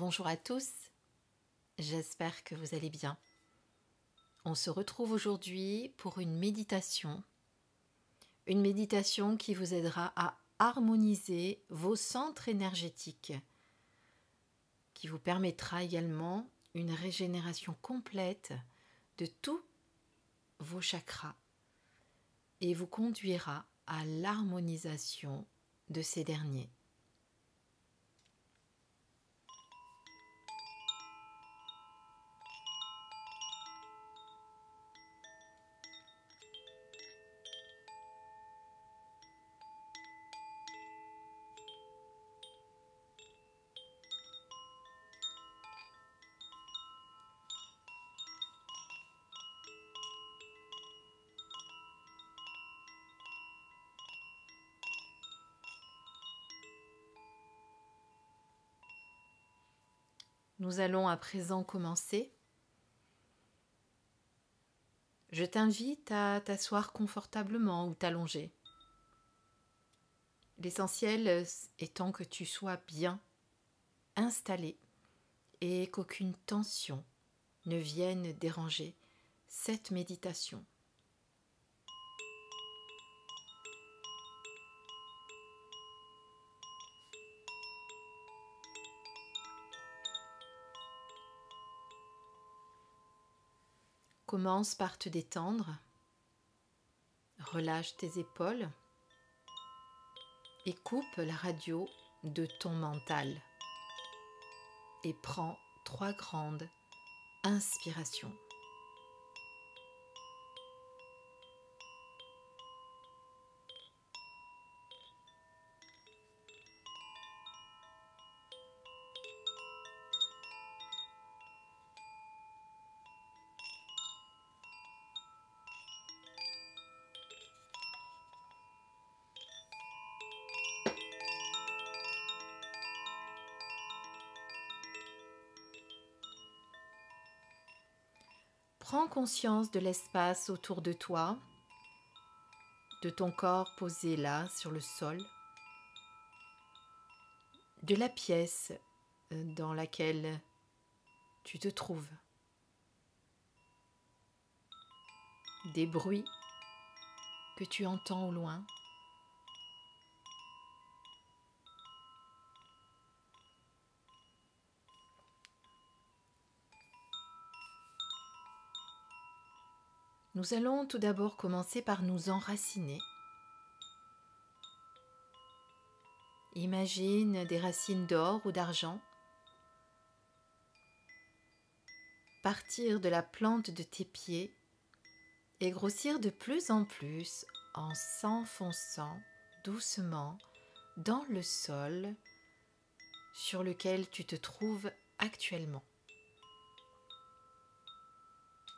Bonjour à tous, j'espère que vous allez bien. On se retrouve aujourd'hui pour une méditation qui vous aidera à harmoniser vos centres énergétiques, qui vous permettra également une régénération complète de tous vos chakras et vous conduira à l'harmonisation de ces derniers. Nous allons à présent commencer. Je t'invite à t'asseoir confortablement ou t'allonger. L'essentiel étant que tu sois bien installé et qu'aucune tension ne vienne déranger cette méditation. Commence par te détendre, relâche tes épaules et coupe la radio de ton mental et prends 3 grandes inspirations. Prends conscience de l'espace autour de toi, de ton corps posé là sur le sol, de la pièce dans laquelle tu te trouves, des bruits que tu entends au loin. Nous allons tout d'abord commencer par nous enraciner. Imagine des racines d'or ou d'argent partir de la plante de tes pieds et grossir de plus en plus en s'enfonçant doucement dans le sol sur lequel tu te trouves actuellement.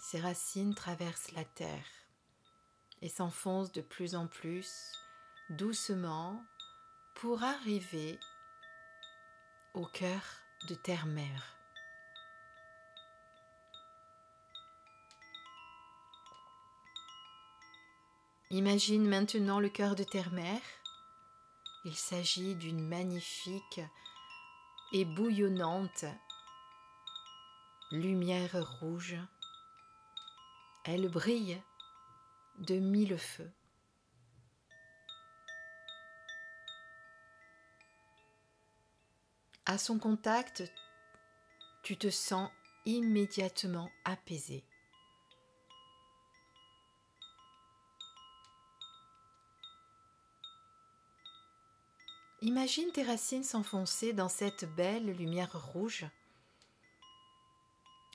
Ces racines traversent la terre et s'enfoncent de plus en plus doucement pour arriver au cœur de terre-mère. Imagine maintenant le cœur de terre-mère. Il s'agit d'une magnifique et bouillonnante lumière rouge. Elle brille de 1000 feux. À son contact, tu te sens immédiatement apaisé. Imagine tes racines s'enfoncer dans cette belle lumière rouge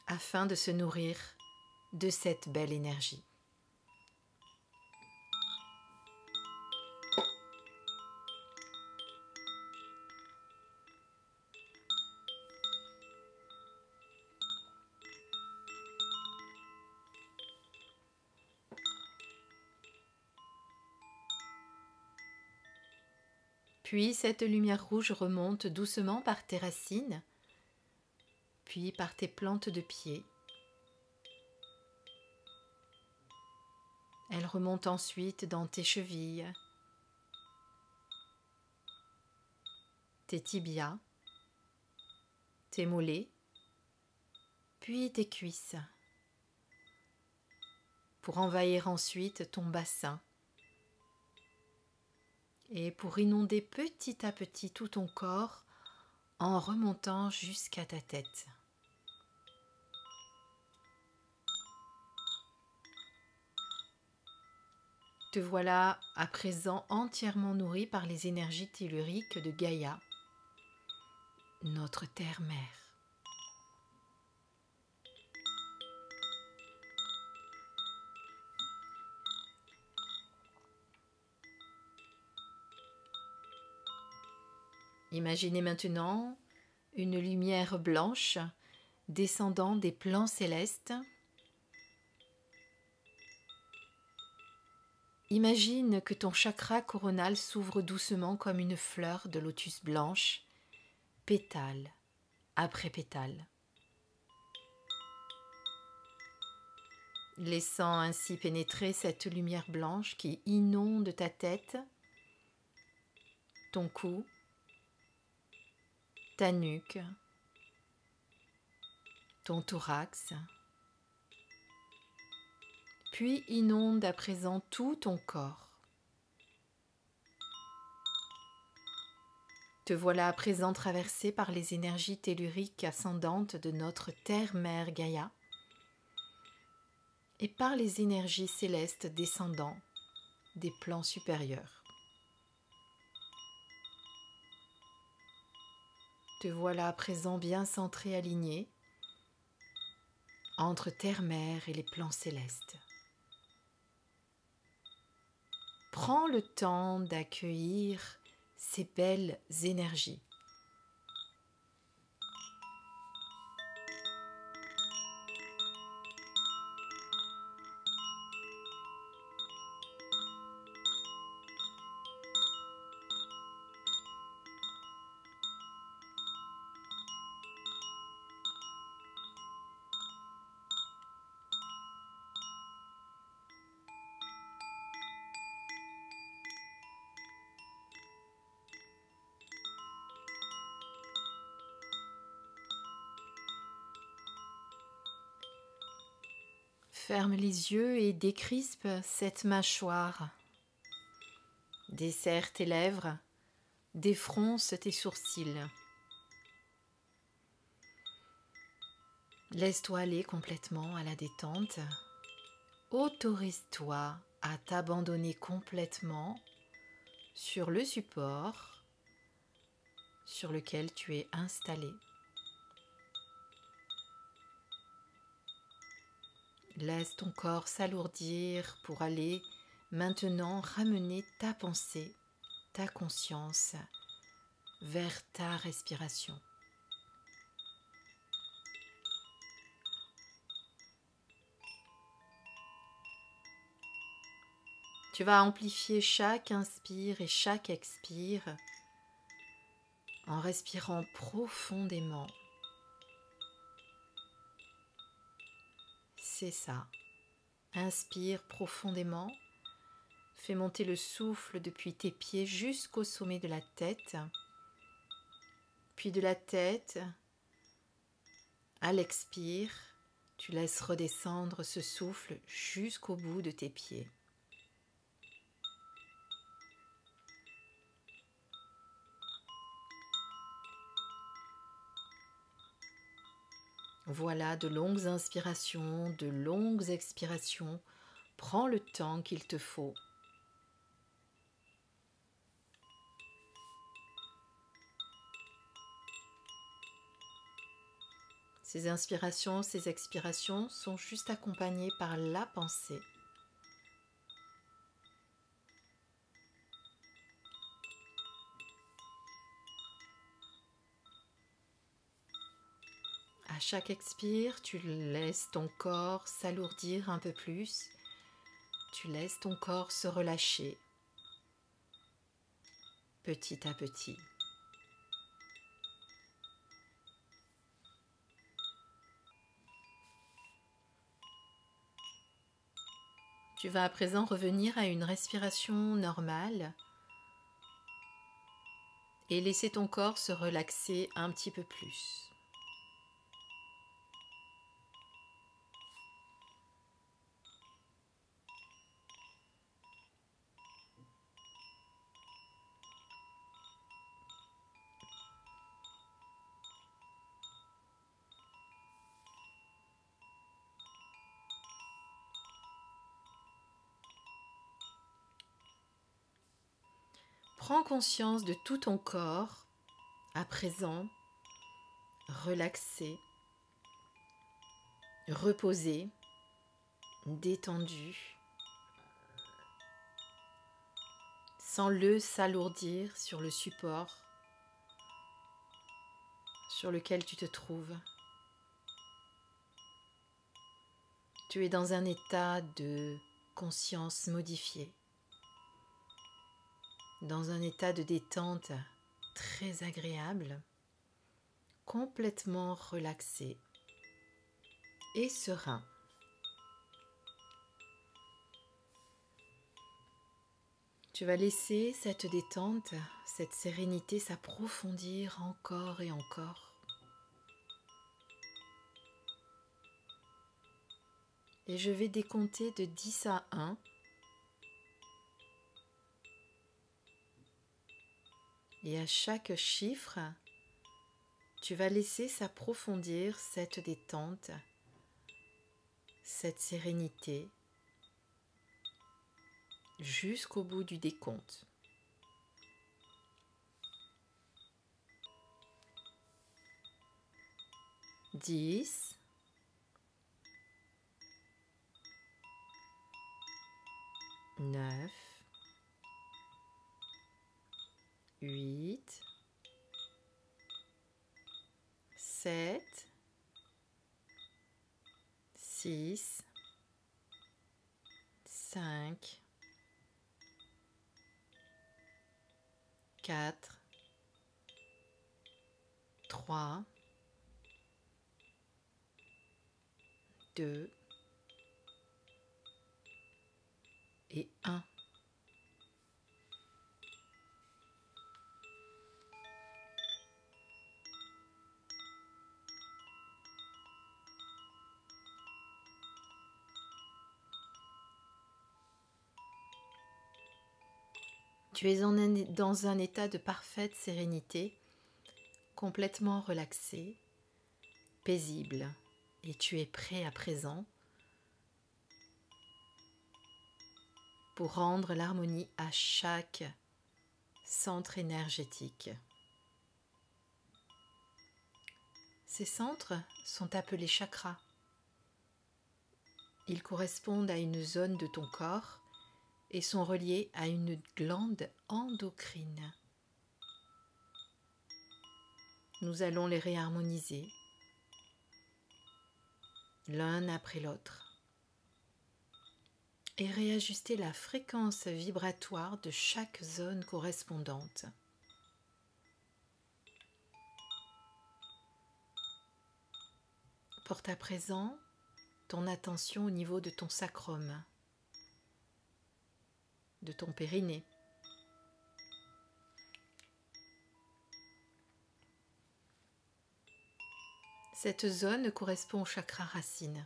afin de se nourrir de cette belle énergie. Puis cette lumière rouge remonte doucement par tes racines, puis par tes plantes de pied. Elle remonte ensuite dans tes chevilles, tes tibias, tes mollets, puis tes cuisses, pour envahir ensuite ton bassin et pour inonder petit à petit tout ton corps en remontant jusqu'à ta tête. Te voilà à présent entièrement nourri par les énergies telluriques de Gaïa, notre terre-mère. Imaginez maintenant une lumière blanche descendant des plans célestes. Imagine que ton chakra coronal s'ouvre doucement comme une fleur de lotus blanche, pétale après pétale, laissant ainsi pénétrer cette lumière blanche qui inonde ta tête, ton cou, ta nuque, ton thorax, puis inonde à présent tout ton corps. Te voilà à présent traversé par les énergies telluriques ascendantes de notre terre-mère Gaïa et par les énergies célestes descendant des plans supérieurs. Te voilà à présent bien centré, aligné entre terre-mère et les plans célestes. Prends le temps d'accueillir ces belles énergies. Ferme les yeux et décrispe cette mâchoire. Desserre tes lèvres, défronce tes sourcils. Laisse-toi aller complètement à la détente. Autorise-toi à t'abandonner complètement sur le support sur lequel tu es installé. Laisse ton corps s'alourdir pour aller maintenant ramener ta pensée, ta conscience vers ta respiration. Tu vas amplifier chaque inspire et chaque expire en respirant profondément. C'est ça. Inspire profondément. Fais monter le souffle depuis tes pieds jusqu'au sommet de la tête. Puis de la tête, à l'expire, tu laisses redescendre ce souffle jusqu'au bout de tes pieds. Voilà de longues inspirations, de longues expirations. Prends le temps qu'il te faut. Ces inspirations, ces expirations sont juste accompagnées par la pensée. À chaque expire, tu laisses ton corps s'alourdir un peu plus. Tu laisses ton corps se relâcher petit à petit. Tu vas à présent revenir à une respiration normale et laisser ton corps se relaxer un petit peu plus. Prends conscience de tout ton corps, à présent, relaxé, reposé, détendu, sans s'alourdir sur le support sur lequel tu te trouves. Tu es dans un état de conscience modifié, dans un état de détente très agréable, complètement relaxé et serein. Tu vas laisser cette détente, cette sérénité s'approfondir encore et encore. Et je vais décompter de 10 à 1. Et à chaque chiffre, tu vas laisser s'approfondir cette détente, cette sérénité, jusqu'au bout du décompte. 10, 9, 8, 7, 6, 5, 4, 3, 2 et 1. Tu es dans un état de parfaite sérénité, complètement relaxé, paisible, et tu es prêt à présent pour rendre l'harmonie à chaque centre énergétique. Ces centres sont appelés chakras. Ils correspondent à une zone de ton corps et sont reliés à une glande endocrine. Nous allons les réharmoniser l'un après l'autre et réajuster la fréquence vibratoire de chaque zone correspondante. Porte à présent ton attention au niveau de ton sacrum, de ton périnée. Cette zone correspond au chakra racine.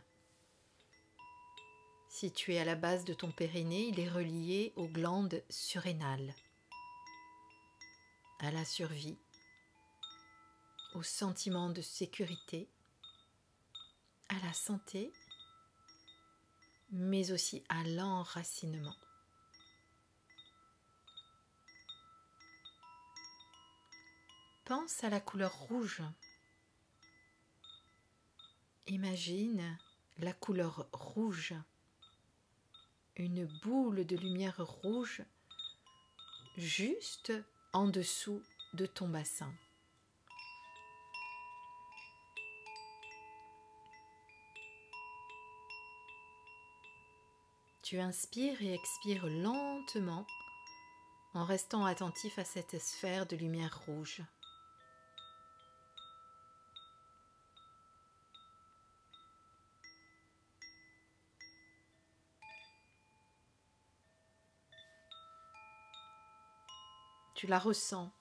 Situé à la base de ton périnée, il est relié aux glandes surrénales, à la survie, au sentiment de sécurité, à la santé, mais aussi à l'enracinement. Pense à la couleur rouge. Imagine la couleur rouge, une boule de lumière rouge juste en dessous de ton bassin. Tu inspires et expires lentement en restant attentif à cette sphère de lumière rouge. Tu la ressens.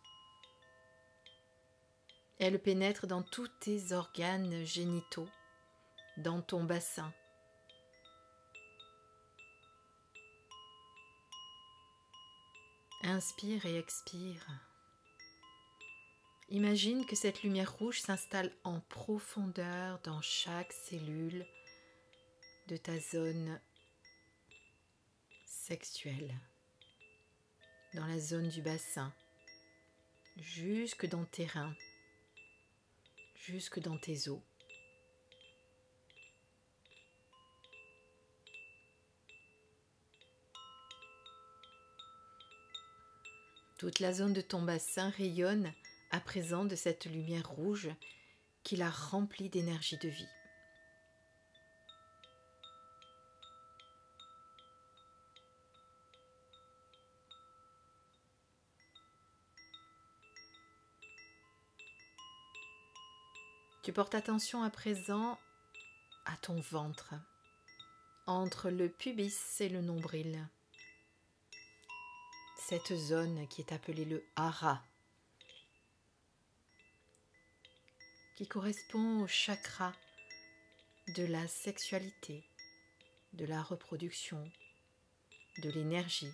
Elle pénètre dans tous tes organes génitaux, dans ton bassin. Inspire et expire. Imagine que cette lumière rouge s'installe en profondeur dans chaque cellule de ta zone sexuelle. dans la zone du bassin, jusque dans tes reins, jusque dans tes os. Toute la zone de ton bassin rayonne à présent de cette lumière rouge qui la remplit d'énergie de vie. Tu portes attention à présent à ton ventre, entre le pubis et le nombril. Cette zone qui est appelée le hara, qui correspond au chakra de la sexualité, de la reproduction, de l'énergie,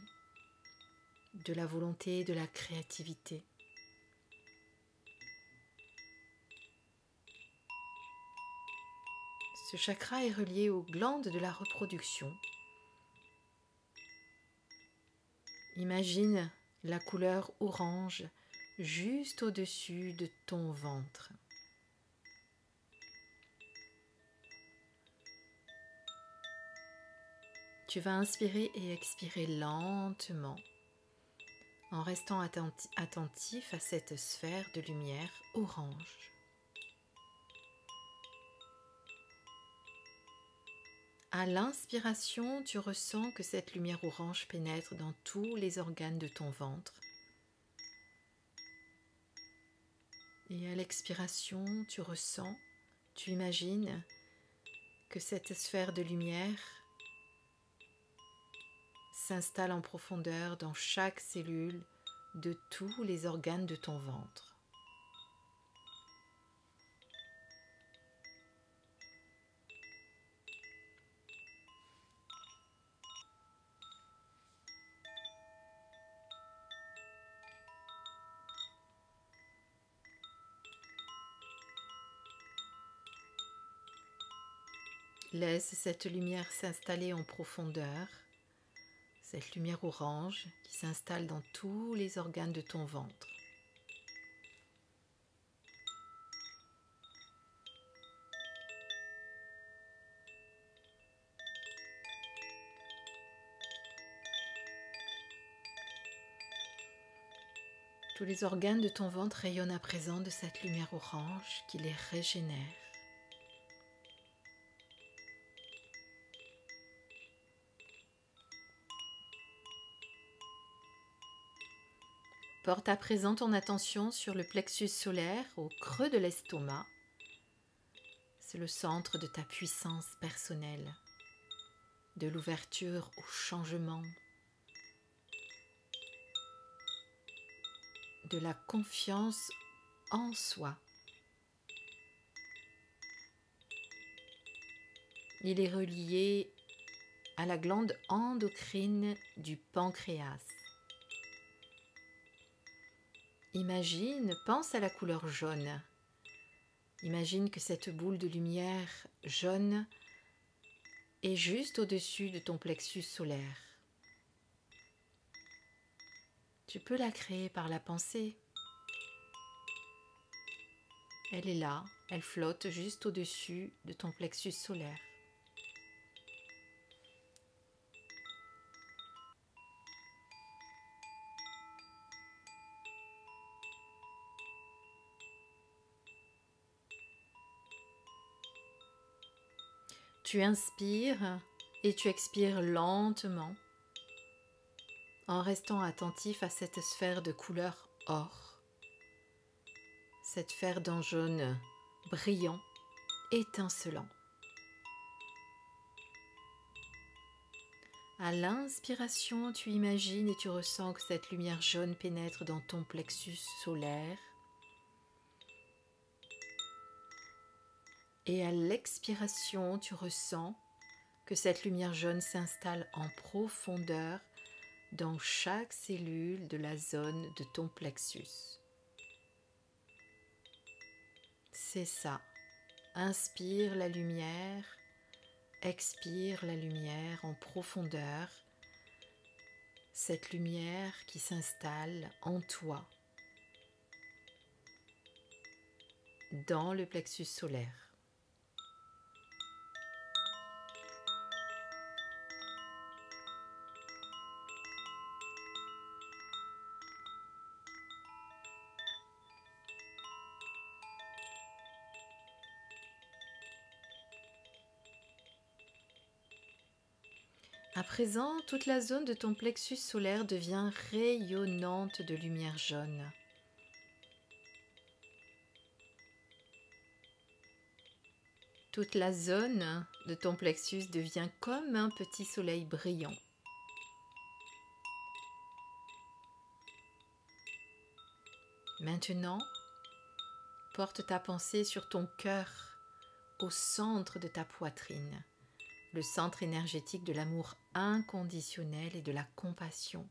de la volonté et de la créativité. Ce chakra est relié aux glandes de la reproduction. Imagine la couleur orange juste au-dessus de ton ventre. Tu vas inspirer et expirer lentement en restant attentif à cette sphère de lumière orange. À l'inspiration, tu ressens que cette lumière orange pénètre dans tous les organes de ton ventre. Et à l'expiration, tu ressens, tu imagines que cette sphère de lumière s'installe en profondeur dans chaque cellule de tous les organes de ton ventre. Laisse cette lumière s'installer en profondeur, cette lumière orange qui s'installe dans tous les organes de ton ventre. Tous les organes de ton ventre rayonnent à présent de cette lumière orange qui les régénère. Porte à présent ton attention sur le plexus solaire au creux de l'estomac. C'est le centre de ta puissance personnelle, de l'ouverture au changement, de la confiance en soi. Il est relié à la glande endocrine du pancréas. Imagine, pense à la couleur jaune. Imagine que cette boule de lumière jaune est juste au-dessus de ton plexus solaire. Tu peux la créer par la pensée. Elle est là, elle flotte juste au-dessus de ton plexus solaire. Tu inspires et tu expires lentement en restant attentif à cette sphère de couleur or, cette sphère d'un jaune brillant, étincelant. À l'inspiration, tu imagines et tu ressens que cette lumière jaune pénètre dans ton plexus solaire. Et à l'expiration, tu ressens que cette lumière jaune s'installe en profondeur dans chaque cellule de la zone de ton plexus. C'est ça. Inspire la lumière, expire la lumière en profondeur cette lumière qui s'installe en toi, dans le plexus solaire. À présent, toute la zone de ton plexus solaire devient rayonnante de lumière jaune. Toute la zone de ton plexus devient comme un petit soleil brillant. Maintenant, porte ta pensée sur ton cœur, au centre de ta poitrine, le centre énergétique de l'amour inconditionnel et de la compassion.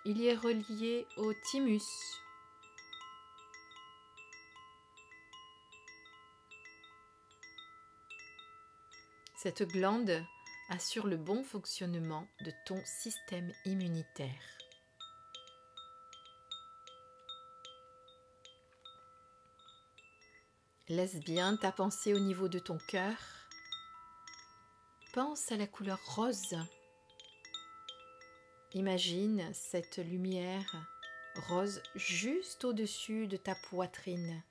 Il y est relié au thymus. Cette glande assure le bon fonctionnement de ton système immunitaire. Laisse bien ta pensée au niveau de ton cœur. Pense à la couleur rose. Imagine cette lumière rose juste au-dessus de ta poitrine.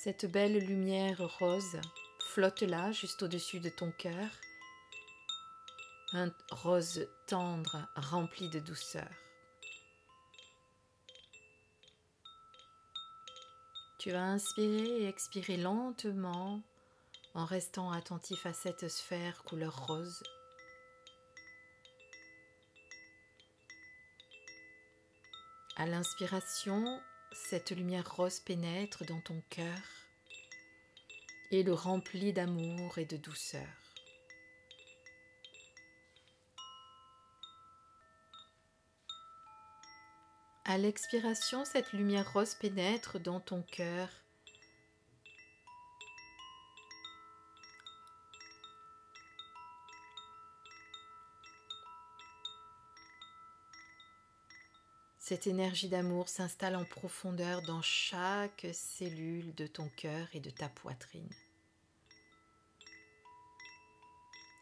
Cette belle lumière rose flotte là, juste au-dessus de ton cœur. Un rose tendre, rempli de douceur. Tu vas inspirer et expirer lentement en restant attentif à cette sphère couleur rose. À l'inspiration, cette lumière rose pénètre dans ton cœur et le remplit d'amour et de douceur. À l'expiration, cette lumière rose pénètre dans ton cœur Cette énergie d'amour s'installe en profondeur dans chaque cellule de ton cœur et de ta poitrine.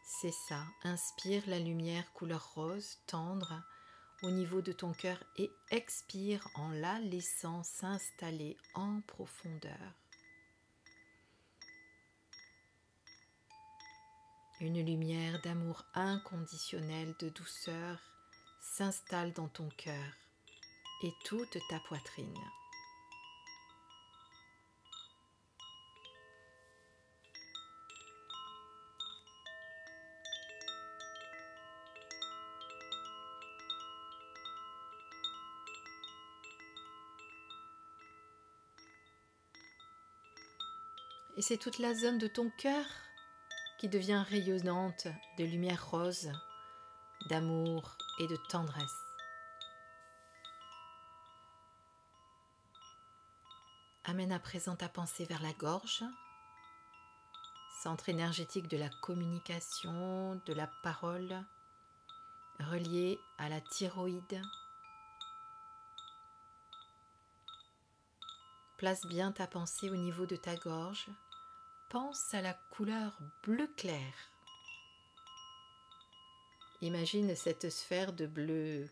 C'est ça, inspire la lumière couleur rose tendre au niveau de ton cœur et expire en la laissant s'installer en profondeur. Une lumière d'amour inconditionnel, de douceur s'installe dans ton cœur et toute ta poitrine. Et c'est toute la zone de ton cœur qui devient rayonnante de lumière rose, d'amour et de tendresse. Amène à présent ta pensée vers la gorge, centre énergétique de la communication, de la parole, relié à la thyroïde. Place bien ta pensée au niveau de ta gorge. Pense à la couleur bleu clair. Imagine cette sphère de bleu,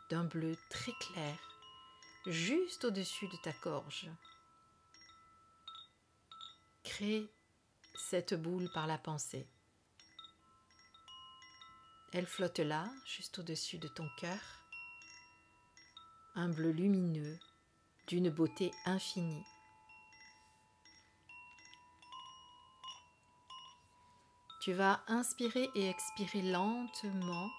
d'un bleu très clair, juste au-dessus de ta gorge. Crée cette boule par la pensée. Elle flotte là, juste au-dessus de ton cœur. Un bleu lumineux, d'une beauté infinie. Tu vas inspirer et expirer lentement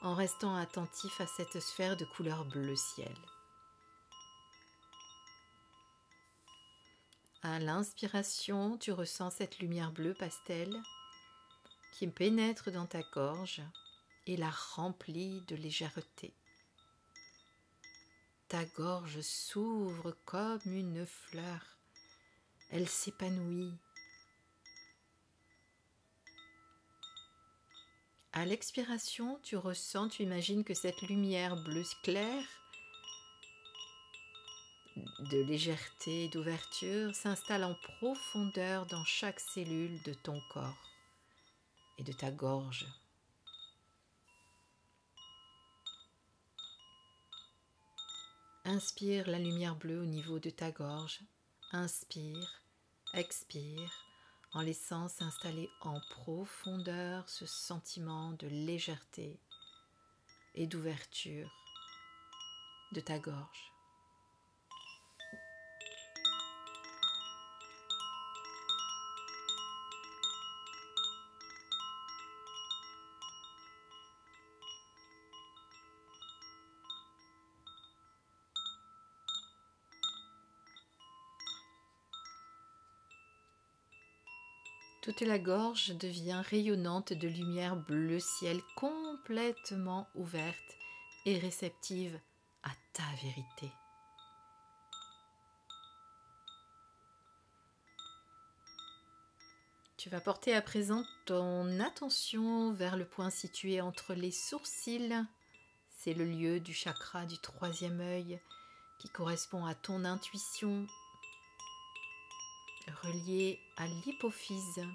en restant attentif à cette sphère de couleur bleu ciel. À l'inspiration, tu ressens cette lumière bleue pastel qui pénètre dans ta gorge et la remplit de légèreté. Ta gorge s'ouvre comme une fleur. Elle s'épanouit. À l'expiration, tu ressens, tu imagines que cette lumière bleue claire de légèreté et d'ouverture s'installe en profondeur dans chaque cellule de ton corps et de ta gorge. Inspire la lumière bleue au niveau de ta gorge. Inspire, expire, en laissant s'installer en profondeur ce sentiment de légèreté et d'ouverture de ta gorge. Toute la gorge devient rayonnante de lumière bleu ciel, complètement ouverte et réceptive à ta vérité. Tu vas porter à présent ton attention vers le point situé entre les sourcils. C'est le lieu du chakra du troisième œil qui correspond à ton intuition, relié à l'hypophyse.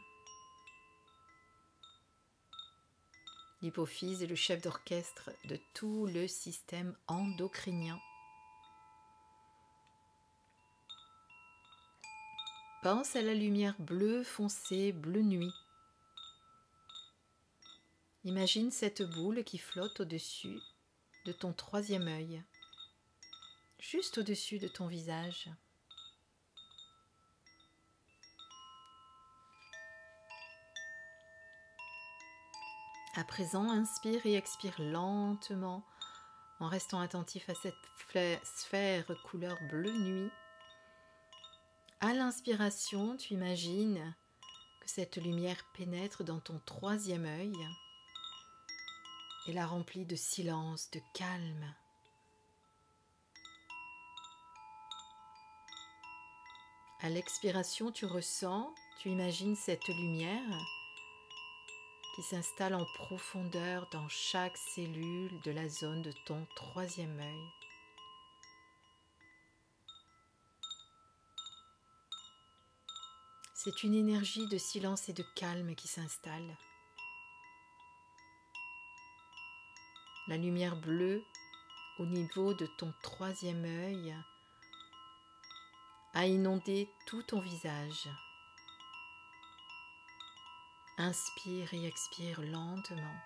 L'hypophyse est le chef d'orchestre de tout le système endocrinien. Pense à la lumière bleue foncée, bleu nuit. Imagine cette boule qui flotte au-dessus de ton troisième œil, juste au-dessus de ton visage. À présent, inspire et expire lentement en restant attentif à cette sphère couleur bleu nuit. À l'inspiration, tu imagines que cette lumière pénètre dans ton troisième œil et la remplit de silence, de calme. À l'expiration, tu ressens, tu imagines cette lumière qui s'installe en profondeur dans chaque cellule de la zone de ton troisième œil. C'est une énergie de silence et de calme qui s'installe. La lumière bleue au niveau de ton troisième œil a inondé tout ton visage. Inspire et expire lentement.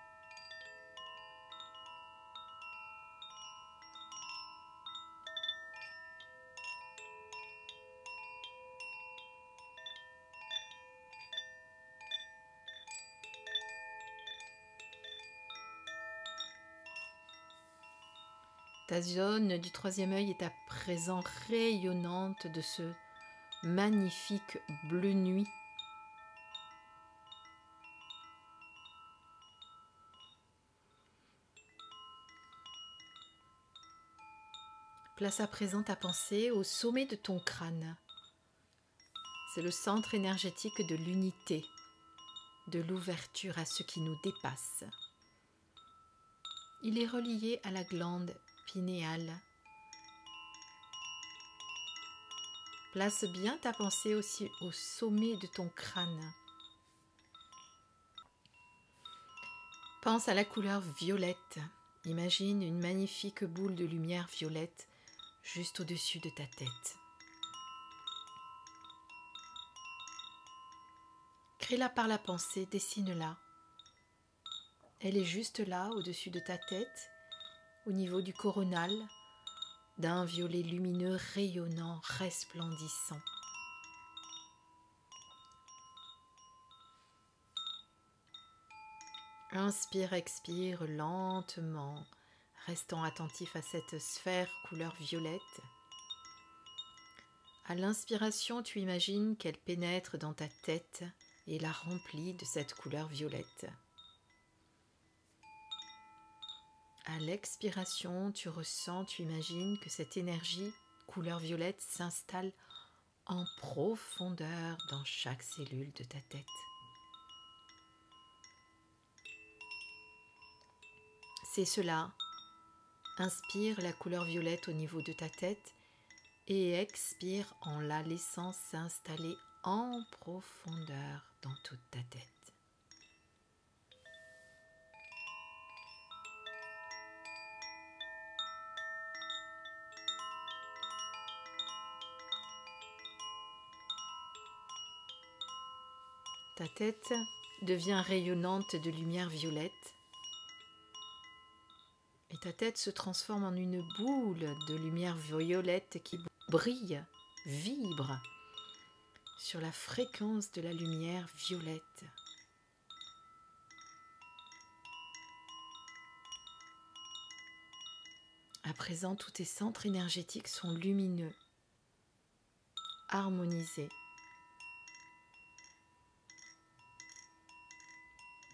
Ta zone du troisième œil est à présent rayonnante de ce magnifique bleu nuit. Place à présent ta pensée au sommet de ton crâne. C'est le centre énergétique de l'unité, de l'ouverture à ce qui nous dépasse. Il est relié à la glande pinéale. Place bien ta pensée aussi au sommet de ton crâne. Pense à la couleur violette. Imagine une magnifique boule de lumière violette juste au-dessus de ta tête. Crée-la par la pensée, dessine-la. Elle est juste là, au-dessus de ta tête, au niveau du coronal, d'un violet lumineux rayonnant, resplendissant. Inspire, expire lentement, restant attentif à cette sphère couleur violette. À l'inspiration, tu imagines qu'elle pénètre dans ta tête et la remplit de cette couleur violette. À l'expiration, tu ressens, tu imagines que cette énergie couleur violette s'installe en profondeur dans chaque cellule de ta tête. C'est cela. Inspire la couleur violette au niveau de ta tête et expire en la laissant s'installer en profondeur dans toute ta tête. Ta tête devient rayonnante de lumière violette et ta tête se transforme en une boule de lumière violette qui brille, vibre sur la fréquence de la lumière violette. À présent, tous tes centres énergétiques sont lumineux, harmonisés.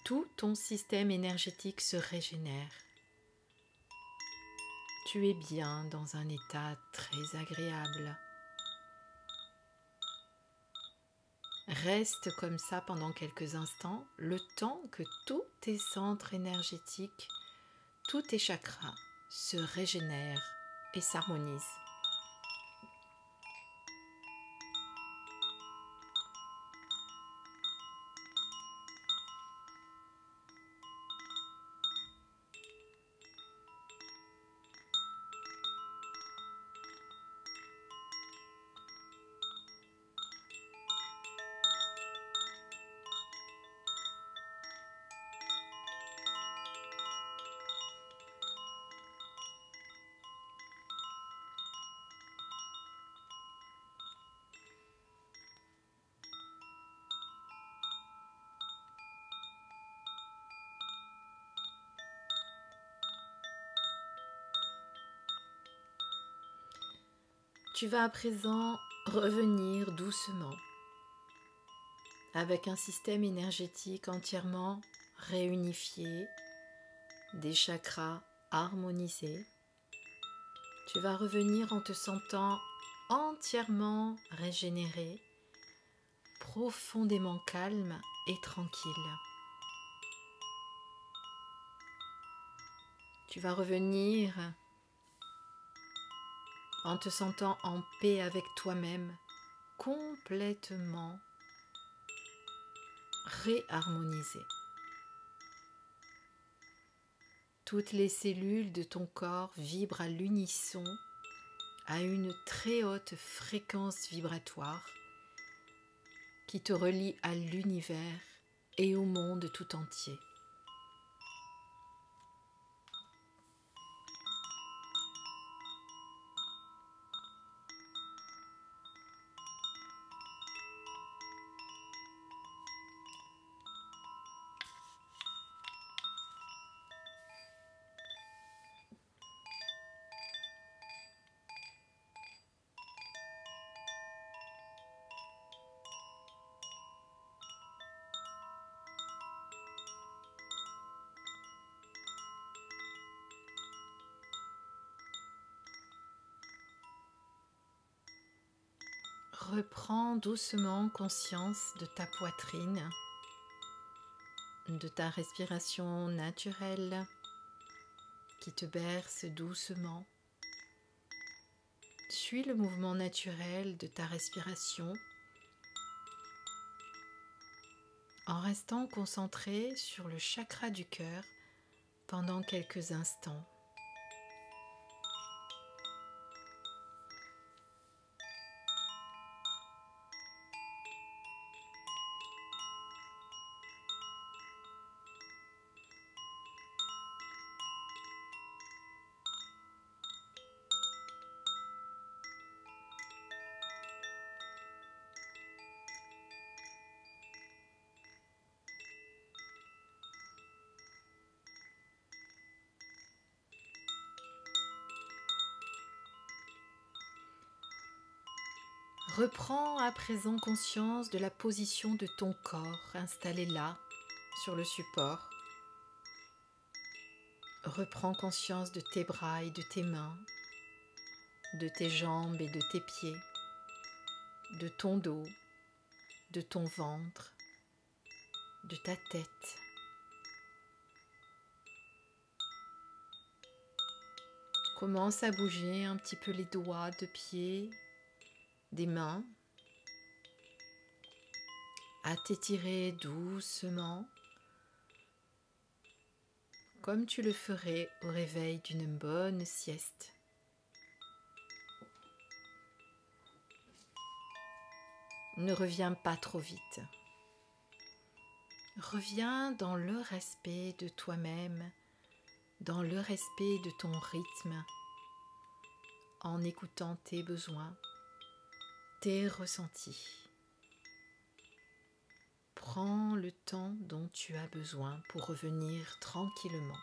Tout ton système énergétique se régénère. Tu es bien dans un état très agréable. Reste comme ça pendant quelques instants, le temps que tous tes centres énergétiques, tous tes chakras se régénèrent et s'harmonisent. Tu vas à présent revenir doucement avec un système énergétique entièrement réunifié, des chakras harmonisés. Tu vas revenir en te sentant entièrement régénéré, profondément calme et tranquille. Tu vas revenir en te sentant en paix avec toi-même, complètement réharmonisé. Toutes les cellules de ton corps vibrent à l'unisson, à une très haute fréquence vibratoire qui te relie à l'univers et au monde tout entier. Reprends doucement conscience de ta poitrine, de ta respiration naturelle qui te berce doucement. Suis le mouvement naturel de ta respiration en restant concentré sur le chakra du cœur pendant quelques instants. Reprends à présent conscience de la position de ton corps installé là, sur le support. Reprends conscience de tes bras et de tes mains, de tes jambes et de tes pieds, de ton dos, de ton ventre, de ta tête. Commence à bouger un petit peu les doigts de pied, des mains, à t'étirer doucement, comme tu le ferais au réveil d'une bonne sieste. Ne reviens pas trop vite. Reviens dans le respect de toi-même, dans le respect de ton rythme, en écoutant tes besoins, tes ressentis. Prends le temps dont tu as besoin pour revenir tranquillement.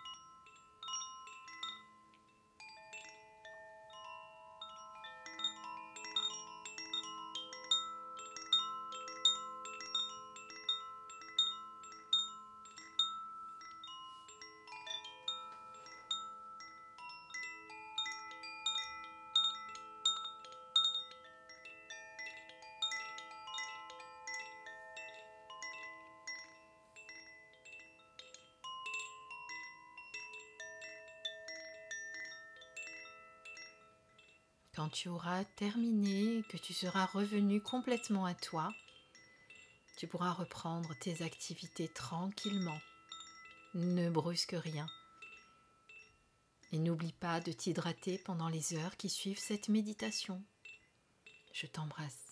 Quand tu auras terminé, que tu seras revenu complètement à toi, tu pourras reprendre tes activités tranquillement. Ne brusque rien. Et n'oublie pas de t'hydrater pendant les heures qui suivent cette méditation. Je t'embrasse.